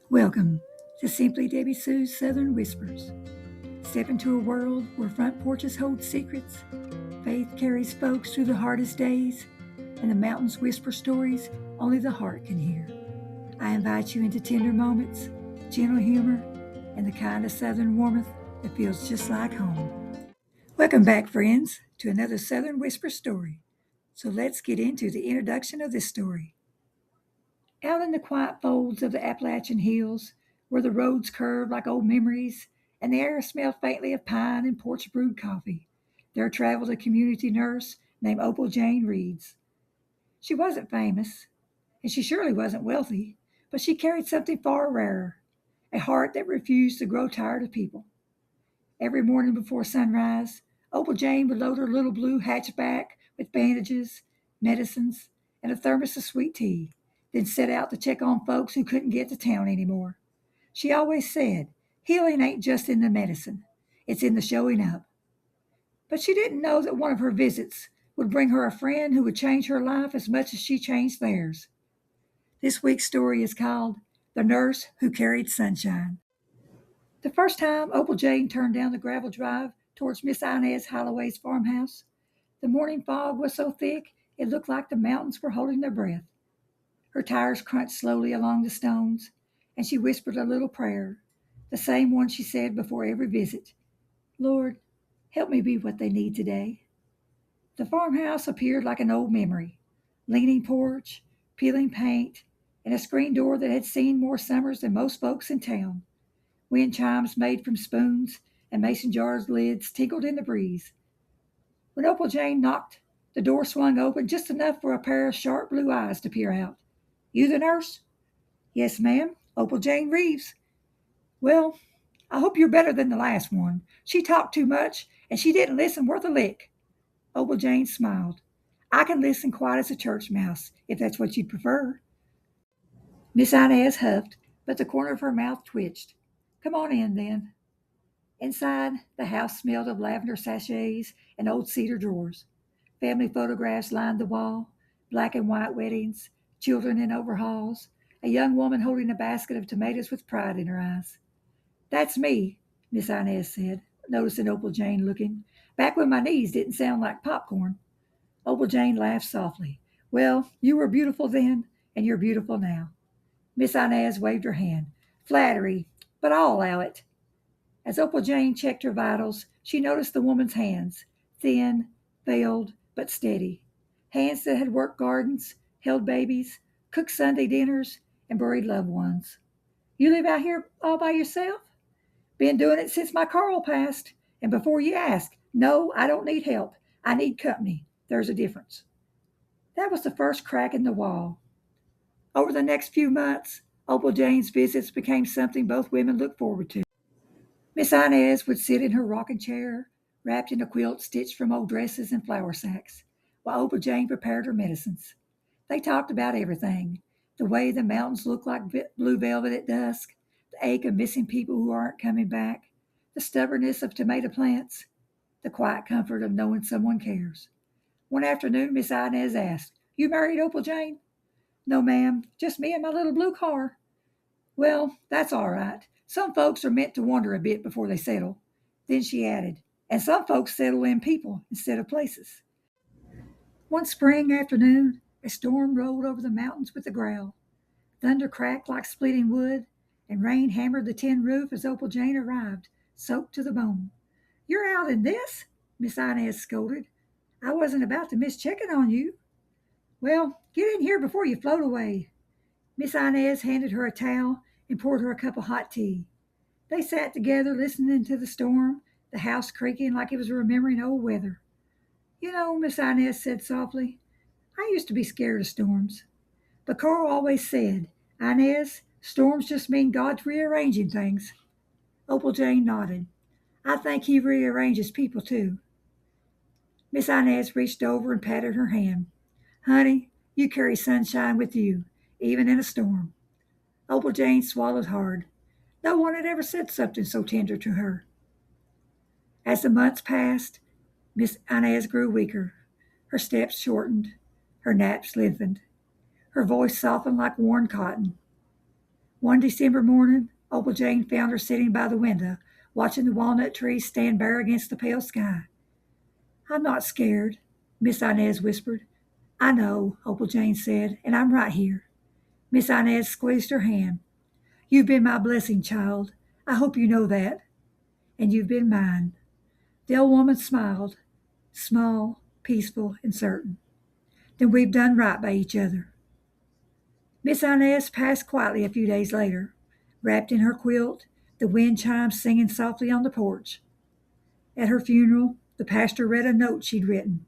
Welcome to Simply Debbie Sue's Southern Whispers. Step into a world where front porches hold secrets, faith carries folks through the hardest days, and the mountains whisper stories only the heart can hear. I invite you into tender moments, gentle humor, and the kind of Southern warmth that feels just like home. Welcome back, friends, to another Southern Whisper story. So let's get into the introduction of this story. Out in the quiet folds of the Appalachian hills, where the roads curve like old memories and the air smelled faintly of pine and porch brewed coffee, there traveled a community nurse named Opal Jane Reeves. She wasn't famous, and she surely wasn't wealthy, but she carried something far rarer, a heart that refused to grow tired of people. Every morning before sunrise, Opal Jane would load her little blue hatchback with bandages, medicines, and a thermos of sweet tea, then set out to check on folks who couldn't get to town anymore. She always said, healing ain't just in the medicine, it's in the showing up. But she didn't know that one of her visits would bring her a friend who would change her life as much as she changed theirs. This week's story is called The Nurse Who Carried Sunshine. The first time Opal Jane turned down the gravel drive towards Miss Inez Holloway's farmhouse, the morning fog was so thick it looked like the mountains were holding their breath. Her tires crunched slowly along the stones, and she whispered a little prayer, the same one she said before every visit. Lord, help me be what they need today. The farmhouse appeared like an old memory, leaning porch, peeling paint, and a screen door that had seen more summers than most folks in town. Wind chimes made from spoons and mason jars' lids tinkled in the breeze. When Opal Jane knocked, the door swung open just enough for a pair of sharp blue eyes to peer out. You the nurse? Yes, ma'am. Opal Jane Reeves. Well, I hope you're better than the last one. She talked too much, and she didn't listen worth a lick. Opal Jane smiled. I can listen quiet as a church mouse, if that's what you'd prefer. Miss Inez huffed, but the corner of her mouth twitched. Come on in, then. Inside, the house smelled of lavender sachets and old cedar drawers. Family photographs lined the wall, black and white weddings, children in overalls, a young woman holding a basket of tomatoes with pride in her eyes. That's me, Miss Inez said, noticing Opal Jane looking, back when my knees didn't sound like popcorn. Opal Jane laughed softly. Well, you were beautiful then, and you're beautiful now. Miss Inez waved her hand. Flattery, but I'll allow it. As Opal Jane checked her vitals, she noticed the woman's hands, thin, veiled, but steady. Hands that had worked gardens, held babies, cooked Sunday dinners, and buried loved ones. You live out here all by yourself? Been doing it since my Carl passed. And before you ask, no, I don't need help. I need company. There's a difference. That was the first crack in the wall. Over the next few months, Opal Jane's visits became something both women looked forward to. Miss Inez would sit in her rocking chair, wrapped in a quilt stitched from old dresses and flour sacks, while Opal Jane prepared her medicines. They talked about everything, the way the mountains look like blue velvet at dusk, the ache of missing people who aren't coming back, the stubbornness of tomato plants, the quiet comfort of knowing someone cares. One afternoon, Miss Inez asked, You married Opal Jane? No, ma'am, just me and my little blue car. Well, that's all right. Some folks are meant to wonder a bit before they settle. Then she added, and some folks settle in people instead of places. One spring afternoon, a storm rolled over the mountains with a growl. Thunder cracked like splitting wood, and rain hammered the tin roof as Opal Jane arrived, soaked to the bone. You're out in this? Miss Inez scolded. I wasn't about to miss checking on you. Well, get in here before you float away. Miss Inez handed her a towel and poured her a cup of hot tea. They sat together listening to the storm, the house creaking like it was remembering old weather. You know, Miss Inez said softly, I used to be scared of storms. But Carl always said, Inez, storms just mean God's rearranging things. Opal Jane nodded. I think he rearranges people too. Miss Inez reached over and patted her hand. Honey, you carry sunshine with you, even in a storm. Opal Jane swallowed hard. No one had ever said something so tender to her. As the months passed, Miss Inez grew weaker. Her steps shortened, her naps lengthened, her voice softened like worn cotton. One December morning, Opal Jane found her sitting by the window, watching the walnut trees stand bare against the pale sky. I'm not scared, Miss Inez whispered. I know, Opal Jane said, and I'm right here. Miss Inez squeezed her hand. You've been my blessing, child. I hope you know that. And you've been mine. The old woman smiled, small, peaceful, and certain. Then we've done right by each other. Miss Inez passed quietly a few days later, wrapped in her quilt, the wind chimes singing softly on the porch. At her funeral, the pastor read a note she'd written.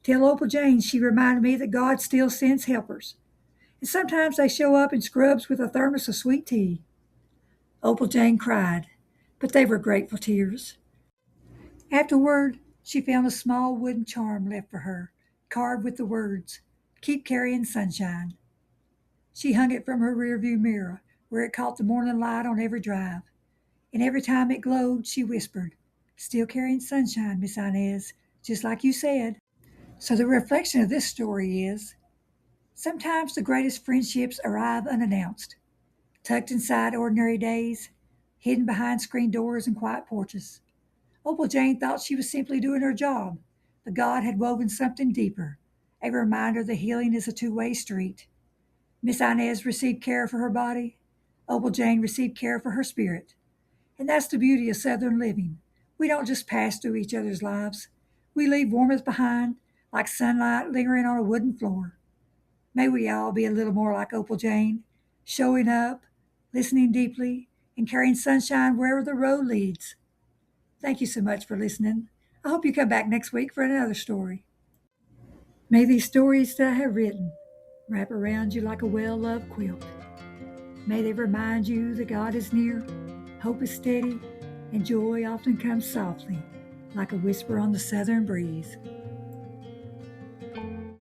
Tell Opal Jane she reminded me that God still sends helpers, and sometimes they show up in scrubs with a thermos of sweet tea. Opal Jane cried, but they were grateful tears. Afterward, she found a small wooden charm left for her, carved with the words, Keep carrying sunshine. She hung it from her rearview mirror, where it caught the morning light on every drive. And every time it glowed, she whispered, Still carrying sunshine, Miss Inez, just like you said. So the reflection of this story is, sometimes the greatest friendships arrive unannounced, tucked inside ordinary days, hidden behind screen doors and quiet porches. Opal Jane thought she was simply doing her job, but God had woven something deeper, a reminder that healing is a two-way street. Miss Inez received care for her body. Opal Jane received care for her spirit. And that's the beauty of Southern living. We don't just pass through each other's lives. We leave warmth behind, like sunlight lingering on a wooden floor. May we all be a little more like Opal Jane, showing up, listening deeply, and carrying sunshine wherever the road leads. Thank you so much for listening. I hope you come back next week for another story. May these stories that I have written wrap around you like a well-loved quilt. May they remind you that God is near, hope is steady, and joy often comes softly, like a whisper on the southern breeze.